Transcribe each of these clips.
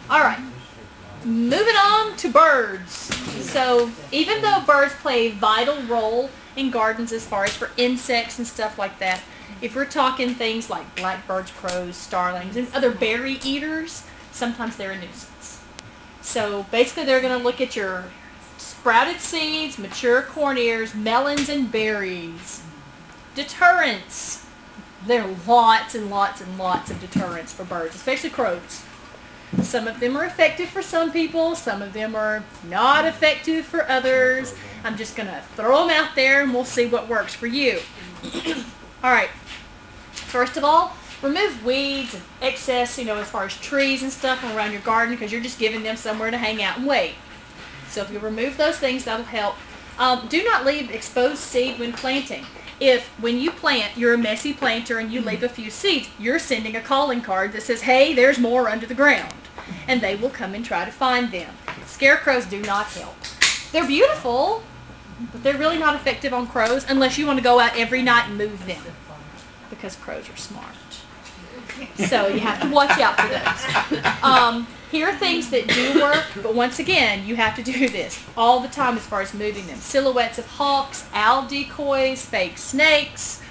All right. Moving on to birds. So even though birds play a vital role in gardens as far as for insects and stuff like that, if we're talking things like blackbirds, crows, starlings, and other berry eaters, sometimes they're a nuisance. So basically they're going to look at your sprouted seeds, mature corn ears, melons, and berries. Deterrents. There are lots and lots and lots of deterrents for birds, especially crows. Some of them are effective for some people. Some of them are not effective for others. I'm just going to throw them out there and we'll see what works for you. All right. First of all, remove weeds and excess, as far as trees and stuff around your garden because you're just giving them somewhere to hang out and wait. So if you remove those things, that'll help. Do not leave exposed seed when planting. If when you plant, you're a messy planter and you leave a few seeds, you're sending a calling card that says, hey, there's more under the ground. And they will come and try to find them. Scarecrows do not help. They're beautiful, but they're really not effective on crows unless you want to go out every night and move them. Because crows are smart. So you have to watch out for those. Here are things that do work, but once again, you have to do this all the time as far as moving them. Silhouettes of hawks, owl decoys, fake snakes,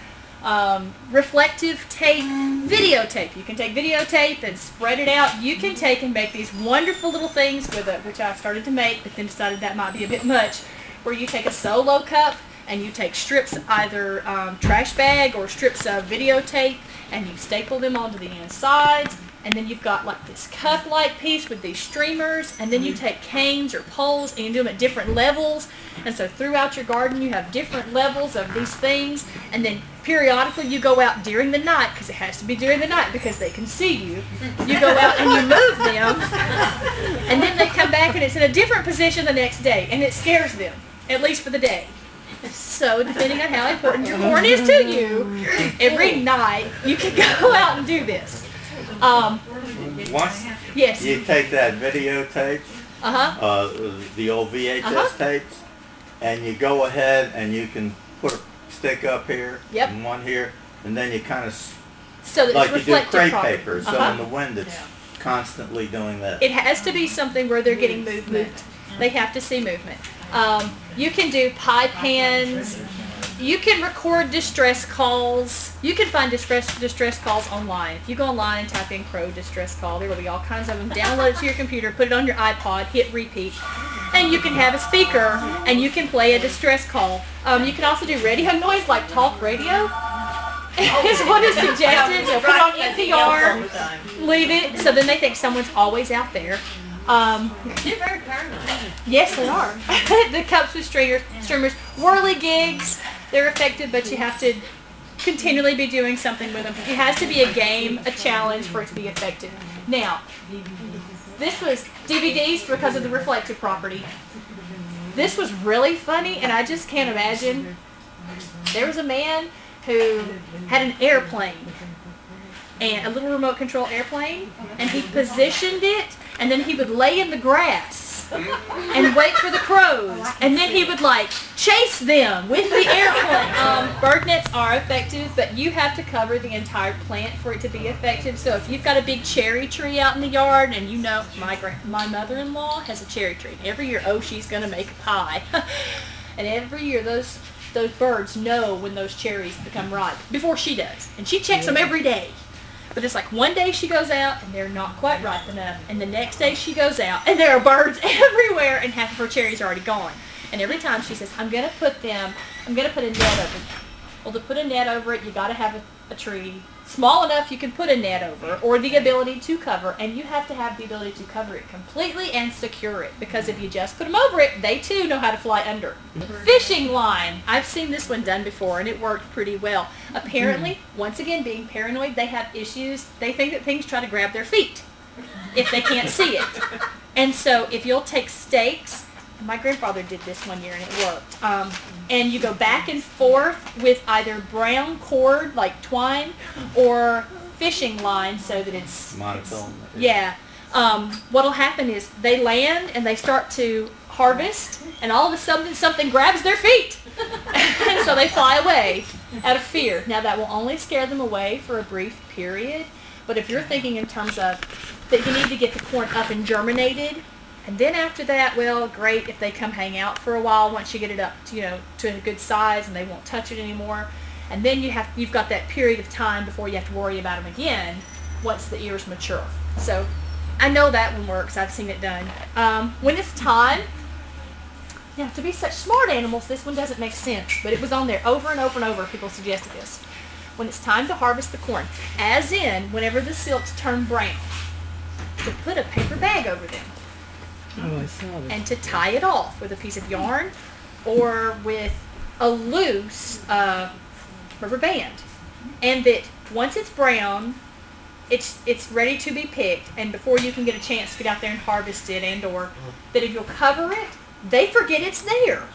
reflective tape, videotape. You can take videotape and spread it out. You can take and make these wonderful little things with it, which I started to make, but then decided that might be a bit much, where you take a solo cup and you take strips of either trash bag or strips of videotape and you staple them onto the insides. And then you've got like this cup-like piece with these streamers, and then you take canes or poles and you do them at different levels. And so throughout your garden you have different levels of these things, and then periodically you go out during the night, because it has to be during the night because they can see you. You go out and you move them, and then they come back and it's in a different position the next day, and it scares them, at least for the day. So depending on how important your corn is to you, every night you can go out and do this. Once yes. you take that videotape, the old VHS tapes, and you go ahead and you can put a stick up here and one here, and then you kind of, so like you do crepe paper, so in the wind it's constantly doing that. It has to be something where they're getting movement. They have to see movement. You can do pie pans. You can record distress calls. You can find distress calls online. If you go online and type in crow distress call, there will be all kinds of them. Download it to your computer, put it on your iPod, hit repeat, and you can have a speaker and you can play a distress call. You can also do radio noise like talk radio. Is what is suggested. So put it on NPR, leave it, so then they think someone's always out there. They're very paranoid. Yes, they are. The cups with streamers, whirligigs, they're effective, but you have to continually be doing something with them. It has to be a game, a challenge for it to be effective. Now, this was DVDs because of the reflective property. This was really funny, and I just can't imagine. There was a man who had an airplane, and a little remote control airplane, and he positioned it, and then he would lay in the grass and wait for the crows, and then he would like chase them with the airplane. Bird nets are effective, but you have to cover the entire plant for it to be effective. So if you've got a big cherry tree out in the yard, and you know my mother-in-law has a cherry tree, and every year, oh, she's going to make a pie, and every year those birds know when those cherries become ripe before she does, and she checks them every day. But it's like one day she goes out and they're not quite ripe enough, and the next day she goes out and there are birds everywhere and half of her cherries are already gone. And every time she says, I'm going to put a net over them. Well, to put a net over it, you got to have a tree small enough you can put a net over, or the ability to cover, and you have to have the ability to cover it completely and secure it, because if you just put them over it, they too know how to fly under. Fishing line. I've seen this one done before and it worked pretty well. Apparently, once again, being paranoid, they have issues. They think that things try to grab their feet if they can't see it. And so if you'll take stakes, my grandfather did this one year and it worked. And you go back and forth with either brown cord, like twine, or fishing line so that it's... monofilament. Yeah. What'll happen is they land and they start to harvest, and all of a sudden something grabs their feet. And so they fly away out of fear. Now that will only scare them away for a brief period, but if you're thinking in terms of that you need to get the corn up and germinated. And then after that, well, great if they come hang out for a while once you get it up to, to a good size and they won't touch it anymore. And then you've got that period of time before you have to worry about them again once the ears mature. So I know that one works. I've seen it done. When it's time, to be such smart animals, this one doesn't make sense, but it was on there over and over and over. People suggested this. When it's time to harvest the corn, as in whenever the silks turn brown, to put a paper bag over them. Oh, I saw this. And to tie it off with a piece of yarn or with a loose rubber band. And that once it's brown, it's ready to be picked, and before you can get a chance to get out there and harvest it, and or that if you'll cover it, they forget it's there.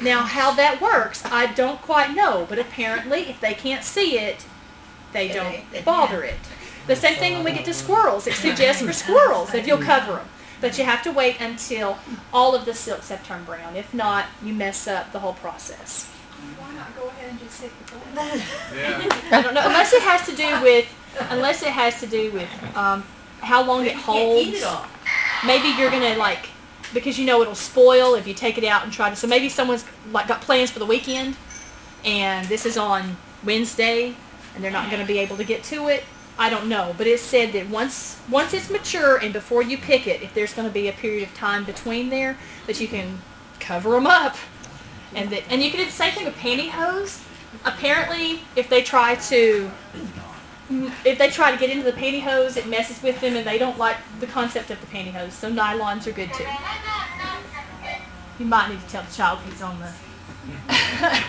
Now, how that works, I don't quite know, but apparently if they can't see it, they don't bother it. The same thing when we get to squirrels. It suggests for squirrels if you'll cover them. But you have to wait until all of the silks have turned brown. If not, you mess up the whole process. Why not go ahead and just hit the corn? I don't know, unless it has to do with how long it holds. Eat it all. Maybe you're gonna because it'll spoil if you take it out and try to. So maybe someone's got plans for the weekend, and this is on Wednesday, and they're not going to be able to get to it. I don't know, but it said that once it's mature and before you pick it, if there's going to be a period of time between there, that you can cover them up, and you can do the same thing with pantyhose. Apparently, if they try to get into the pantyhose, it messes with them, and they don't like the concept of the pantyhose. So nylons are good too. You might need to tell the child he's on the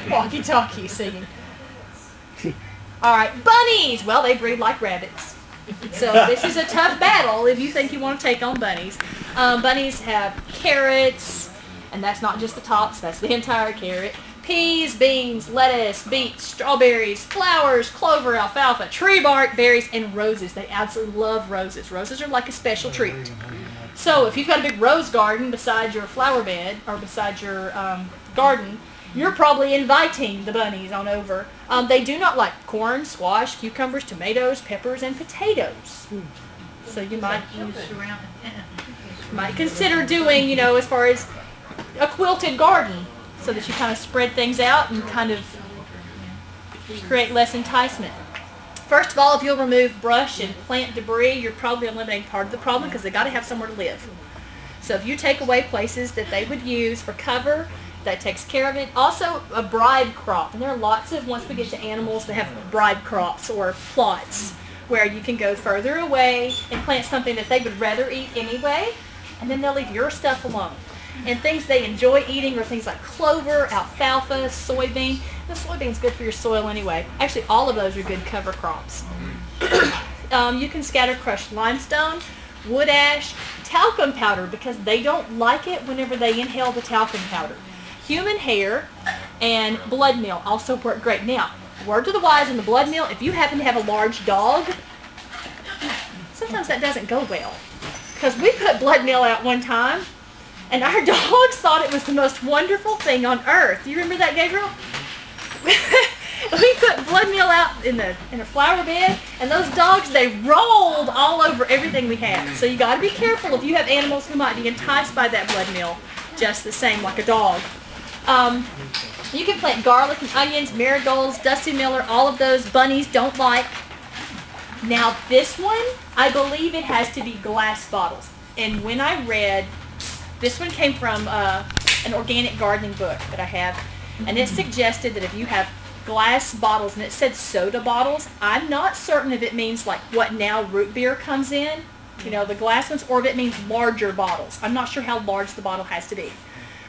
walkie-talkie singing. All right, bunnies. Well, they breed like rabbits. So this is a tough battle if you think you want to take on bunnies. Bunnies have carrots, and that's not just the tops, that's the entire carrot. Peas, beans, lettuce, beets, strawberries, flowers, clover, alfalfa, tree bark, berries, and roses. They absolutely love roses. Roses are like a special treat. So if you've got a big rose garden beside your flower bed or beside your garden, you're probably inviting the bunnies on over. They do not like corn, squash, cucumbers, tomatoes, peppers, and potatoes. So you might consider doing, as far as a quilted garden, so that you kind of spread things out and kind of create less enticement. First of all, if you'll remove brush and plant debris, you're probably eliminating part of the problem because they've got to have somewhere to live. So if you take away places that they would use for cover, that takes care of it. Also, a bride crop. And there are lots of, once we get to animals, they have bride crops or plots where you can go further away and plant something that they would rather eat anyway, and then they'll leave your stuff alone. And things they enjoy eating are things like clover, alfalfa, soybean. The soybean's good for your soil anyway. Actually, all of those are good cover crops. You can scatter crushed limestone, wood ash, talcum powder, because they don't like it whenever they inhale the talcum powder. Human hair and blood meal also work great. Now, word to the wise in the blood meal, if you happen to have a large dog, sometimes that doesn't go well. Because we put blood meal out one time, and our dogs thought it was the most wonderful thing on earth. Do you remember that, Gabriel? We put blood meal out in a flower bed, and those dogs, they rolled all over everything we had. So you got to be careful if you have animals who might be enticed by that blood meal, just the same like a dog. You can plant garlic and onions, marigolds, Dusty Miller, all of those bunnies don't like. Now this one, I believe it has to be glass bottles. And when I read, this one came from an organic gardening book that I have, and it suggested that if you have glass bottles, and it said soda bottles, I'm not certain if it means like what now root beer comes in, the glass ones, or if it means larger bottles. I'm not sure how large the bottle has to be.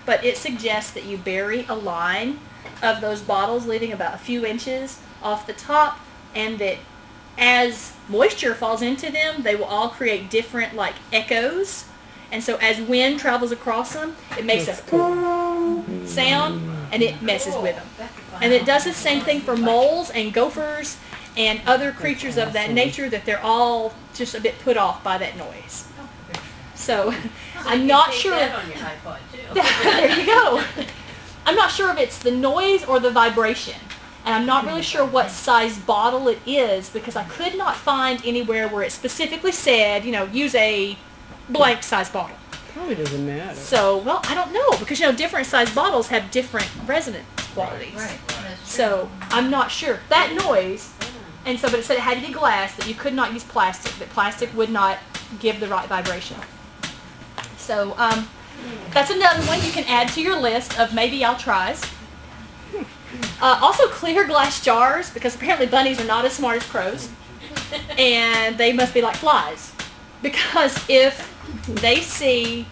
But it suggests that you bury a line of those bottles, leaving about a few inches off the top, and that as moisture falls into them, they will all create different echoes. And so as wind travels across them, it makes a sound, and it messes with them. And it does the same thing for moles and gophers and other creatures of that nature, that they're all just a bit put off by that noise. So I'm not sure. On your iPod too. There you go. I'm not sure if it's the noise or the vibration. And I'm not really sure what size bottle it is because I could not find anywhere where it specifically said, use a blank size bottle. Probably doesn't matter. So, well, I don't know because, different size bottles have different resonance qualities. Right. So, I'm not sure. That noise, and so, but it said it had to be glass, that you could not use plastic, that plastic would not give the right vibration. So, that's another one you can add to your list of maybe I'll tries. Also, clear glass jars, because apparently bunnies are not as smart as crows, and they must be like flies. Because if they see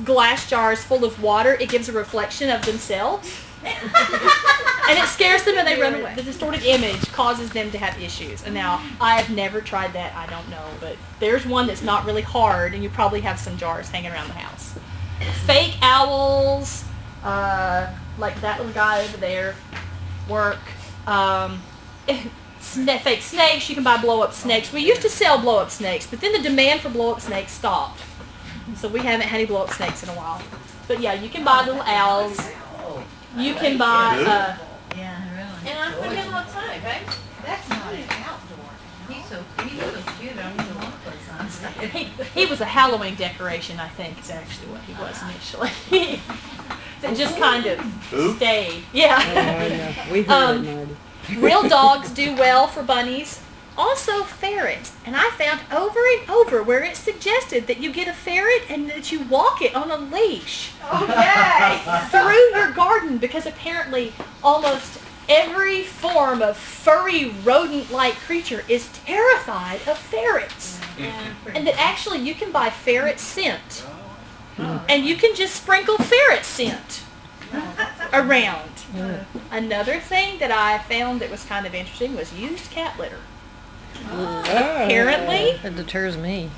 glass jars full of water, it gives a reflection of themselves, and it scares them and they run away. The distorted image causes them to have issues. And now, I have never tried that, I don't know, but there's one that's not really hard, and you probably have some jars hanging around the house. Fake owls, like that little guy over there, work. Fake snakes, you can buy blow-up snakes. We used to sell blow-up snakes, but then the demand for blow-up snakes stopped. So we haven't had any blow-up snakes in a while. But yeah, you can buy little owls. You can buy, Yeah, really. And I put him all the time, okay? That's not an outdoor. He's so cute. I don't even want to put something. he was a Halloween decoration, I think, is actually what he was initially. That just kind of stayed. Yeah. Oh, we heard it, Marty. Real dogs do well for bunnies. Also ferrets. And I found over and over where it suggested that you get a ferret and that you walk it on a leash. Okay. Through your garden, because apparently almost every form of furry rodent-like creature is terrified of ferrets. And that actually you can buy ferret scent. And you can just sprinkle ferret scent around. Another thing that I found that was kind of interesting was used cat litter. Apparently, It deters me.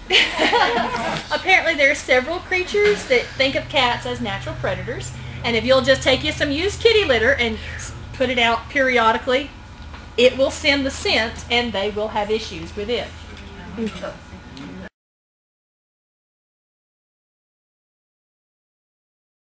apparently there are several creatures that think of cats as natural predators, and if you'll just take you some used kitty litter and put it out periodically, it will send the scent, and they will have issues with it.